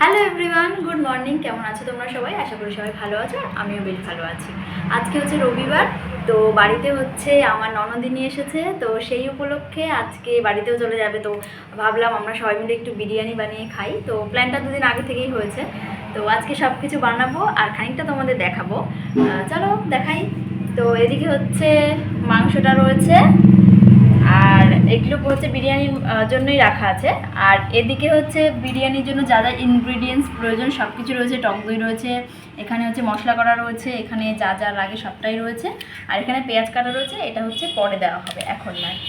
Hello everyone, good morning. কেমন আছো তোমরা সবাই? আশা করি সবাই ভালো আছো, আমিও বেশ ভালো আছি। আজকে হচ্ছে রবিবার, তো বাড়িতে হচ্ছে আমার ননদিনী এসেছে, তো সেই উপলক্ষে আজকে বাড়িতেও চলে যাবে। তো ভাবলাম আমরা সবাই মিলে একটু বিরিয়ানি বানিয়ে খাই। তো প্ল্যানটা দুদিন আগে থেকেই হয়েছে। তো আজকে সব কিছু বানাবো আর খানিকটা তোমাদের দেখাবো। চলো দেখাই। তো এদিকে হচ্ছে মাংসটা রয়েছে, আর এগুলো হচ্ছে বিরিয়ানির জন্যই রাখা আছে। আর এদিকে হচ্ছে বিরিয়ানির জন্য যা যা ইনগ্রিডিয়েন্টস প্রয়োজন সব কিছু রয়েছে। টক দই রয়েছে, এখানে হচ্ছে মশলা করা রয়েছে, এখানে যা যা লাগে সবটাই রয়েছে। আর এখানে পেঁয়াজ কাটা রয়েছে, এটা হচ্ছে পরে দেওয়া হবে, এখন নয়।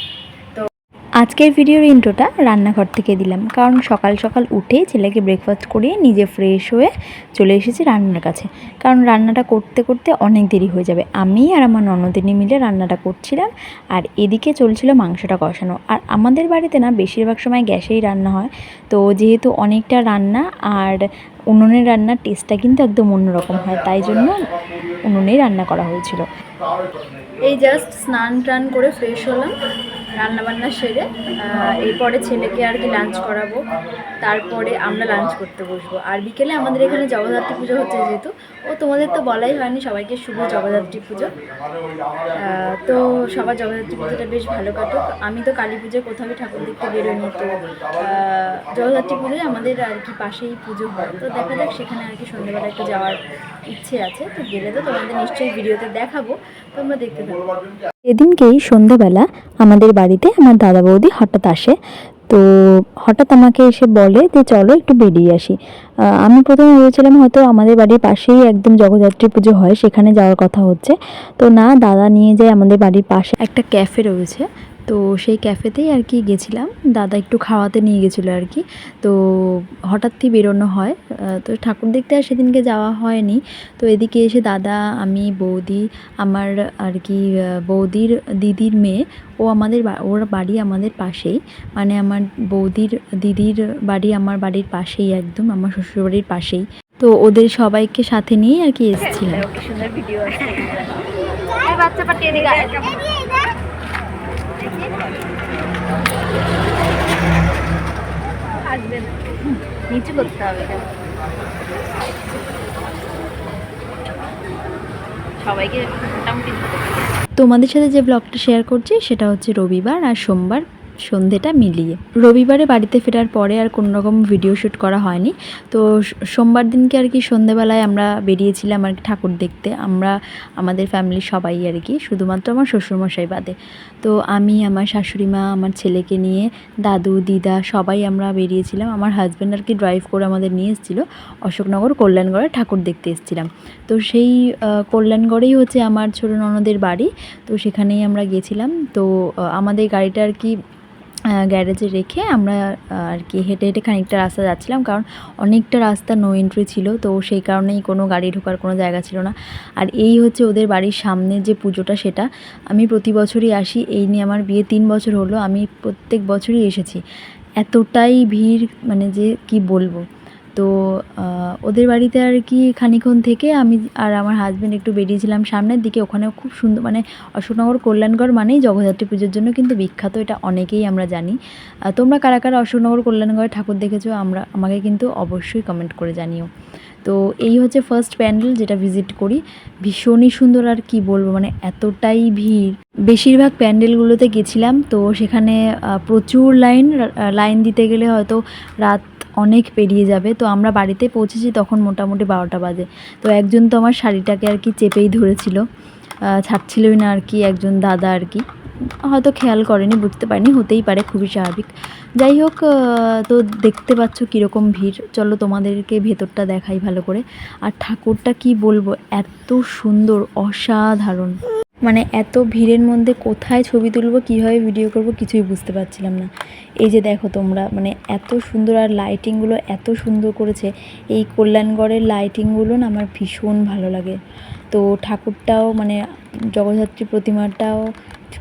আজকের ভিডিওর ইন্ট্রোটা রান্নাঘর থেকে দিলাম, কারণ সকাল সকাল উঠে ছেলেকে ব্রেকফাস্ট করিয়ে নিজে ফ্রেশ হয়ে চলে এসেছি রান্নার কাছে। কারণ রান্নাটা করতে করতে অনেক দেরি হয়ে যাবে। আমি আর আমার ননদিনী মিলে রান্নাটা করছিলাম, আর এদিকে চলছিল মাংসটা কষানো। আর আমাদের বাড়িতে না বেশিরভাগ সময় গ্যাসেই রান্না হয়, তো যেহেতু অনেকটা রান্না আর উনুনের রান্নার টেস্টটা কিন্তু একদম অন্যরকম হয়, তাই জন্য উনুনেই রান্না করা হয়েছিল। এই জাস্ট স্নান টান করে ফ্রেশ হলাম, রান্নাবান্না সেরে এরপরে ছেলেকে আর কি লাঞ্চ করাবো, তারপরে আমরা লাঞ্চ করতে বসবো। আর বিকেলে আমাদের এখানে জগদ্ধাত্রী পুজো হচ্ছে, যেহেতু তোমাদের তো বলাই হয়নি, সবাইকে শুভ জগদ্ধাত্রী পুজো। তো সবার জগদ্ধাত্রী পুজোটা বেশ ভালো কাটুক। আমি তো কালী পুজোয় কোথাও ঠাকুর দেখতে বেরোয়নি, তো জগদ্ধাত্রী পুজোয় আমাদের আর কি পাশেই পুজো হয়। তো দেখা যাক, সেখানে আর কি সন্ধ্যেবেলা একটু যাওয়ার ইচ্ছে আছে। তো গেলে তো তোমাদের নিশ্চয়ই ভিডিওতে দেখাবো, তোমরা দেখতে থাকো। সেদিনকেই সন্ধ্যাবেলা আমাদের বাড়িতে আমার দাদা বৌদি হঠাৎ আসে। তো হঠাৎ আমাকে এসে বলে যে চলো একটু বেরিয়ে আসি। আমি প্রথমে ভেবেছিলাম হয়তো আমাদের বাড়ির পাশেই একদম জগদ্ধাত্রী পুজো হয়, সেখানে যাওয়ার কথা হচ্ছে। তো না, দাদা নিয়ে যায় আমাদের বাড়ির পাশে একটা ক্যাফে রয়েছে, তো সেই ক্যাফেতেই আর কি গেছিলাম। দাদা একটু খাওয়াতে নিয়ে গেছিলো আর কি। তো হঠাৎই বেরোনো হয়, তো ঠাকুর দেখতে আর সেদিনকে যাওয়া হয়নি। তো এদিকে এসে দাদা, আমি, বৌদি, আমার আর কি বৌদির দিদির মেয়ে, ও আমাদের ওর বাড়ি আমাদের পাশেই, মানে আমার বৌদির দিদির বাড়ি আমার বাড়ির পাশেই, একদম আমার শ্বশুরবাড়ির পাশেই। তো ওদের সবাইকে সাথে নিয়েই আর কি এসেছিলাম। সুন্দর ভিডিও আছে। বাচ্চা পাঠিয়ে দিগা আসবে না, নিচে করতে হবে, সবাইকে মোটামুটি। তোমাদের সাথে যে ব্লগটা শেয়ার করছি সেটা হচ্ছে রবিবার আর সোমবার সন্ধেটা মিলিয়ে। রবিবারে বাড়িতে ফেরার পরে আর কোনো রকম ভিডিও শ্যুট করা হয়নি। তো সোমবার দিনকে আর কি সন্ধেবেলায় আমরা বেরিয়েছিলাম আর কি ঠাকুর দেখতে। আমরা আমাদের ফ্যামিলির সবাই আর কি, শুধুমাত্র আমার শ্বশুরমশাই বাদে। তো আমি, আমার শাশুড়ি মা, আমার ছেলেকে নিয়ে, দাদু, দিদা সবাই আমরা বেরিয়েছিলাম। আমার হাজব্যান্ড আর কি ড্রাইভ করে আমাদের নিয়ে এসেছিলো। অশোকনগর কল্যাণগড়ে ঠাকুর দেখতে এসেছিলাম। তো সেই কল্যাণগড়েই হচ্ছে আমার ছোটো ননদের বাড়ি। তো সেখানেই আমরা গেছিলাম। তো আমাদের গাড়িটা আর কি গ্যারেজে রেখে আমরা আর কি হেঁটে হেঁটে খানিকটা রাস্তা যাচ্ছিলাম, কারণ অনেকটা রাস্তা নো এন্ট্রি ছিল, তো সেই কারণেই কোনো গাড়ি ঢোকার কোনো জায়গা ছিল না। আর এই হচ্ছে ওদের বাড়ির সামনে যে পুজোটা, সেটা আমি প্রতি বছরই আসি। এই নিয়ে আমার বিয়ে 3 বছর হলো, আমি প্রত্যেক বছরই এসেছি। এতটাই ভিড়, মানে যে কি বলবো। তো ওদের বাড়িতে আর কি খানিকক্ষণ থেকে আমি আর আমার হাজব্যান্ড একটু বেরিয়েছিলাম সামনের দিকে। ওখানেও খুব সুন্দর, মানে অশোকনগর কল্যাণগড় মানেই জগদ্ধাত্রী পুজোর জন্য কিন্তু বিখ্যাত, এটা অনেকেই আমরা জানি। তোমরা কারা কারা অশোকনগর কল্যাণগড়ে ঠাকুর দেখেছো আমাকে কিন্তু অবশ্যই কমেন্ট করে জানিও। তো এই হচ্ছে ফার্স্ট প্যান্ডেল যেটা ভিজিট করি, ভীষণই সুন্দর। আর কি বলবো, মানে এতটাই ভিড়। বেশিরভাগ প্যান্ডেলগুলোতে গেছিলাম, তো সেখানে প্রচুর লাইন দিতে গেলে হয়তো রাত অনেক পেরিয়ে যাবে। তো আমরা বাড়িতে পৌঁছেছি তখন মোটামুটি 12টা বাজে। তো একজন তো আমার শাড়িটাকে আর কি চেপেই ধরেছিল, ছাড়ছিলই না আর কি, একজন দাদা আর কি, হয়তো খেয়াল করেনি, বুঝতে পারেনি, হতেই পারে, খুবই স্বাভাবিক। যাই হোক, তো দেখতে পাচ্ছ কীরকম ভিড়। চলো তোমাদেরকে ভেতরটা দেখাই ভালো করে। আর ঠাকুরটা কি বলবো, এত সুন্দর, অসাধারণ। মানে এত ভিড়ের মধ্যে কোথায় ছবি তুলবো, কীভাবে ভিডিও করব, কিছুই বুঝতে পারছিলাম না। এই যে দেখো তোমরা, মানে এত সুন্দর, আর লাইটিংগুলো এত সুন্দর করেছে। এই কল্যাণগড়ের লাইটিংগুলো না আমার ভীষণ ভালো লাগে। তো ঠাকুরটাও, মানে জগদ্ধাত্রী প্রতিমাটাও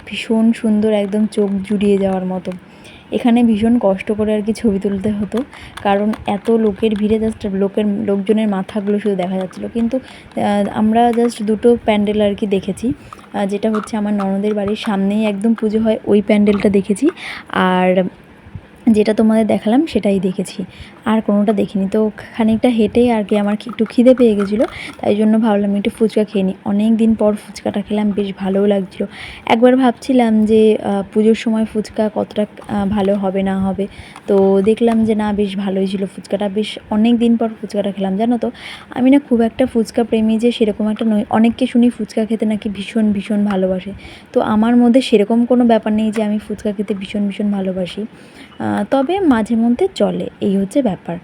ভীষণ সুন্দর, একদম চোখ জুড়িয়ে যাওয়ার মতো। এখানে ভীষণ কষ্ট করে আর কি ছবি তুলতে হতো, কারণ এত লোকের ভিড়ে জাস্ট লোকজনের মাথাগুলো শুধু দেখা যাচ্ছিলো। কিন্তু আমরা জাস্ট দুটো প্যান্ডেল আর কি দেখেছি, যেটা হচ্ছে আমার ননদের বাড়ির সামনেই একদম পুজো হয়, ওই প্যান্ডেলটা দেখেছি। আর যেটা তোমাদের দেখালাম সেটাই দেখেছি। আর কোনোটা দেখিনি। তো খানিকটা হেঁটে আর কি আমার একটু খিদে পেয়ে গেছিলো, তাই জন্য ভাবলাম একটু ফুচকা খেয়ে নিই। অনেক দিন পর ফুচকাটা খেলাম, বেশ ভালোও লাগছিলো। একবার ভাবছিলাম যে পুজোর সময় ফুচকা কতটা ভালো হবে না হবে, তো দেখলাম যে না, বেশ ভালোই ছিল ফুচকাটা। বেশ অনেক দিন পর ফুচকাটা খেলাম। জানো তো, আমি না খুব একটা ফুচকা প্রেমী যে সেরকম একটা নই। অনেককে শুনি ফুচকা খেতে নাকি ভীষণ ভীষণ ভালোবাসে, তো আমার মধ্যে সেরকম কোনো ব্যাপার নেই যে আমি ফুচকা খেতে ভীষণ ভীষণ ভালোবাসি। তবে মাঝে মধ্যে চলে, এই হচ্ছে ব্যাপার।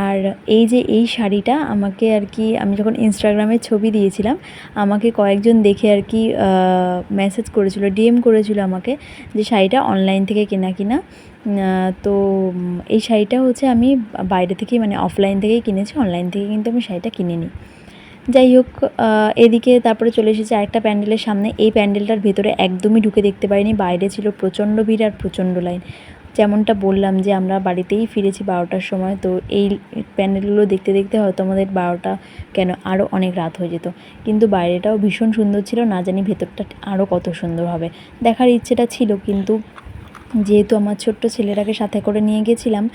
আর এই যে এই শাড়িটা আমাকে আর কি, আমি যখন ইনস্টাগ্রামে ছবি দিয়েছিলাম, আমাকে কয়েকজন দেখে আর কি মেসেজ করেছিল, ডিএম করেছিল আমাকে, যে শাড়িটা অনলাইন থেকে কেনা কিনা। তো এই শাড়িটা হচ্ছে আমি বাইরে থেকেই, মানে অফলাইন থেকেই কিনেছি, অনলাইন থেকে কিন্তু আমি শাড়িটা কিনিনি। যাই হোক, এদিকে তারপরে চলে এসেছি আরেকটা প্যান্ডেলের সামনে। এই প্যান্ডেলটার ভেতরে একদমই ঢুকে দেখতে পারিনি, বাইরে ছিল প্রচণ্ড ভিড় আর প্রচণ্ড লাইন। যেমনটা বললাম যে আমরা বাড়িতেই ফিরেছি 12টার সময়, তো এই প্যান্ডেলগুলো দেখতে দেখতে হয়তো আমাদের 12টা কেন আরও অনেক রাত হয়ে যেত। কিন্তু বাইরেটাও ভীষণ সুন্দর ছিল, না জানি ভেতরটা আরও কত সুন্দর হবে, দেখার ইচ্ছেটা ছিল। কিন্তু যেহেতু আমার ছোট্ট ছেলেটাকে সাথে করে নিয়ে গেছিলাম,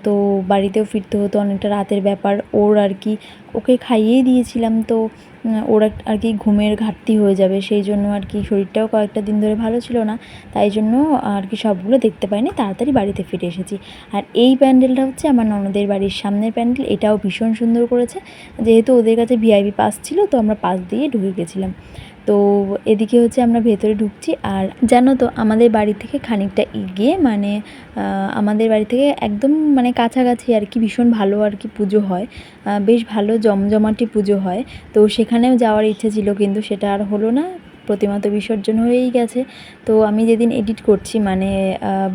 তো বাড়িতেও ফিরতে হতো, অনেকটা রাতের ব্যাপার। ওর আর কি, ওকে খাইয়েই দিয়েছিলাম, তো ওর আর কি ঘুমের ঘাটতি হয়ে যাবে, সেই জন্য আর কি শরীরটাও কয়েকটা দিন ধরে ভালো ছিল না, তাই জন্য আর কি সবগুলো দেখতে পাইনি, তাড়াতাড়ি বাড়িতে ফিরে এসেছি। আর এই প্যান্ডেলটা হচ্ছে আমার ননদের বাড়ির সামনের প্যান্ডেল, এটাও ভীষণ সুন্দর করেছে। যেহেতু ওদের কাছে ভিআইপি পাস ছিল, তো আমরা পাস দিয়ে ঢুকে গেছিলাম। তো এদিকে হচ্ছে আমরা ভেতরে ঢুকছি। আর জানো তো, আমাদের বাড়ি থেকে খানিকটা এগিয়ে, মানে আমাদের বাড়ি থেকে একদম মানে কাছাকাছি আর কি, ভীষণ ভালো আর কি পুজো হয়, বেশ ভালো জমজমাটি পুজো হয়। তো সেখানেও যাওয়ার ইচ্ছে ছিল, কিন্তু সেটা আর হলো না, প্রতিমা তো বিসর্জন হয়েই গেছে। তো আমি যেদিন এডিট করছি, মানে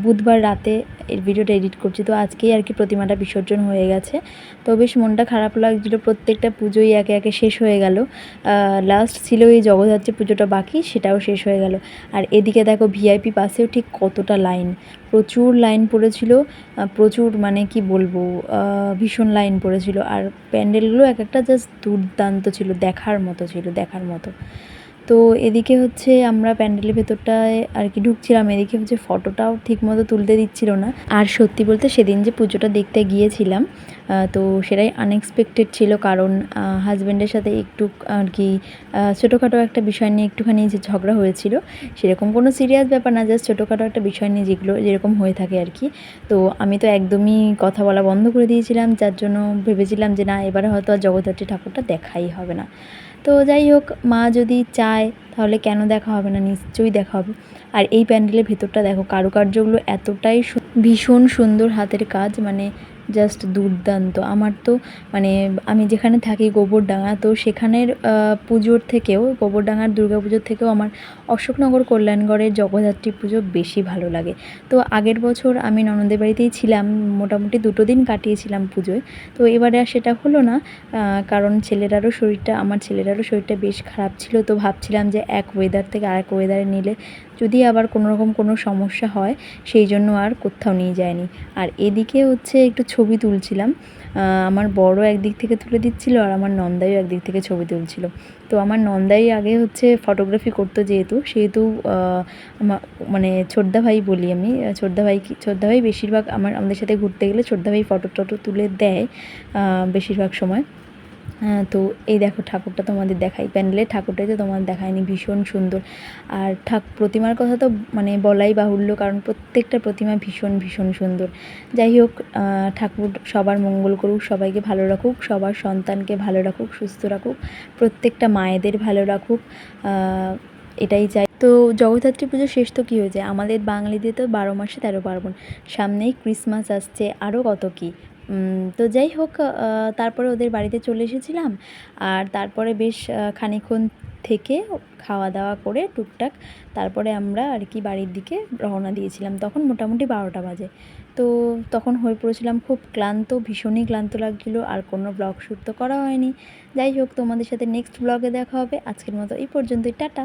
বুধবার রাতে এই ভিডিওটা এডিট করছি, তো আজকেই আর কি প্রতিমাটা বিসর্জন হয়ে গেছে। তো বেশ মনটা খারাপ লাগছিলো, প্রত্যেকটা পুজোই একে একে শেষ হয়ে গেল। লাস্ট ছিল এই জগদ্ধাত্রী পুজোটা বাকি, সেটাও শেষ হয়ে গেল। আর এদিকে দেখো ভিআইপি পাসেও ঠিক কতটা লাইন, প্রচুর লাইন পড়েছিল, প্রচুর, মানে কি বলবো, ভীষণ লাইন পড়েছিল। আর প্যান্ডেলগুলো এক একটা জাস্ট দুর্দান্ত ছিল, দেখার মতো ছিল, দেখার মতো। তো এদিকে হচ্ছে আমরা প্যান্ডেলের ভেতরটায় আর কি ঢুকছিলাম, এদিকে হচ্ছে ফটোটাও ঠিকমতো তুলতে দিচ্ছিল না। আর সত্যি বলতে সেদিন যে পুজোটা দেখতে গিয়েছিলাম, তো সেটাই আনএক্সপেক্টেড ছিল, কারণ হাজব্যান্ডের সাথে একটু আর কি ছোটোখাটো একটা বিষয় নিয়ে একটুখানি যে ঝগড়া হয়েছিল, সেরকম কোনো সিরিয়াস ব্যাপার না, জাস্ট ছোটোখাটো একটা বিষয় নিয়ে যেরকম হয়ে থাকে আর কি। তো আমি তো একদমই কথা বলা বন্ধ করে দিয়েছিলাম, যার জন্য ভেবেছিলাম যে না, এবারে হয়তো আর জগদ্ধাত্রী ঠাকুরটা দেখাই হবে না। তো যাই হোক, মা যদি চায় তাহলে কেন দেখা হবে না, নিশ্চয়ই দেখা হবে। আর এই প্যান্ডেলের ভেতরটা দেখো, কারুকার্যগুলো এতটাই ভীষণ সুন্দর, হাতের কাজ, মানে জাস্ট দুর্দান্ত। আমার তো মানে আমি যেখানে থাকি গোবরডাঙ্গা, তো সেখানের পুজোর থেকেও, গোবরডাঙ্গার দুর্গা পুজোর থেকেও আমার অশোকনগর কল্যাণগড়ের জগদ্ধাত্রী পুজো বেশি ভালো লাগে। তো আগের বছর আমি ননদের বাড়িতেই ছিলাম, মোটামুটি 2 দিন কাটিয়েছিলাম পুজোয়। তো এবারে আর সেটা হলো না, কারণ আমার ছেলেটারও শরীরটা বেশ খারাপ ছিল। তো ভাবছিলাম যে এক ওয়েদার থেকে আরেক ওয়েদারে নিলে যদি আবার কোনো রকম কোনো সমস্যা হয়, সেই জন্য আর কোথাও নিয়ে যায়নি। আর এদিকে হচ্ছে একটু ছবি তুলছিলাম, আমার বড় একদিক থেকে তুলে দিচ্ছিল, আর আমার নন্দাইও একদিক থেকে ছবি তুলছিল। তো আমার নন্দাই আগে হচ্ছে ফটোগ্রাফি করতো, সেহেতু মানে ছোটদা ভাই বলি আমি, ছোটদা ভাই বেশিরভাগ আমাদের সাথে ঘুরতে গেলে ছোটদা ভাই ফটো টটো তুলে দেয় বেশিরভাগ সময়। তো এই দেখো ঠাকুরটা তোমাদের দেখাই, প্যান্ডেলের ঠাকুরটাই তো তোমাদের দেখায়নি, ভীষণ সুন্দর। আর প্রতিমার কথা তো মানে বলাই বাহুল্য, কারণ প্রত্যেকটা প্রতিমা ভীষণ ভীষণ সুন্দর। যাই হোক, ঠাকুর সবার মঙ্গল করুক, সবাইকে ভালো রাখুক, সবার সন্তানকে ভালো রাখুক, সুস্থ রাখুক, প্রত্যেকটা মায়েদের ভালো রাখুক, এটাই চাই। তো জগদ্ধাত্রী পুজো শেষ তো কী হয়ে যায়, আমাদের বাঙালিদের তো 12 মাসে 13 পার্বণ, সামনেই ক্রিসমাস আসছে, আরও কত কী। তো যাই হোক, তারপরে ওদের বাড়িতে চলে এসেছিলাম। আর তারপরে বেশ খানিকক্ষণ থেকে খাওয়া দাওয়া করে টুকটাক তারপরে আমরা আর কি বাড়ির দিকে রওনা দিয়েছিলাম। তখন মোটামুটি 12টা বাজে। তো তখন হয়ে পড়েছিলাম খুব ক্লান্ত, ভীষণই ক্লান্ত লাগছিলো, আর কোনো ব্লগ শ্যুট তো করা হয়নি। যাই হোক, তোমাদের সাথে নেক্সট ব্লগে দেখা হবে। আজকের মতো এই পর্যন্তই, টাটা।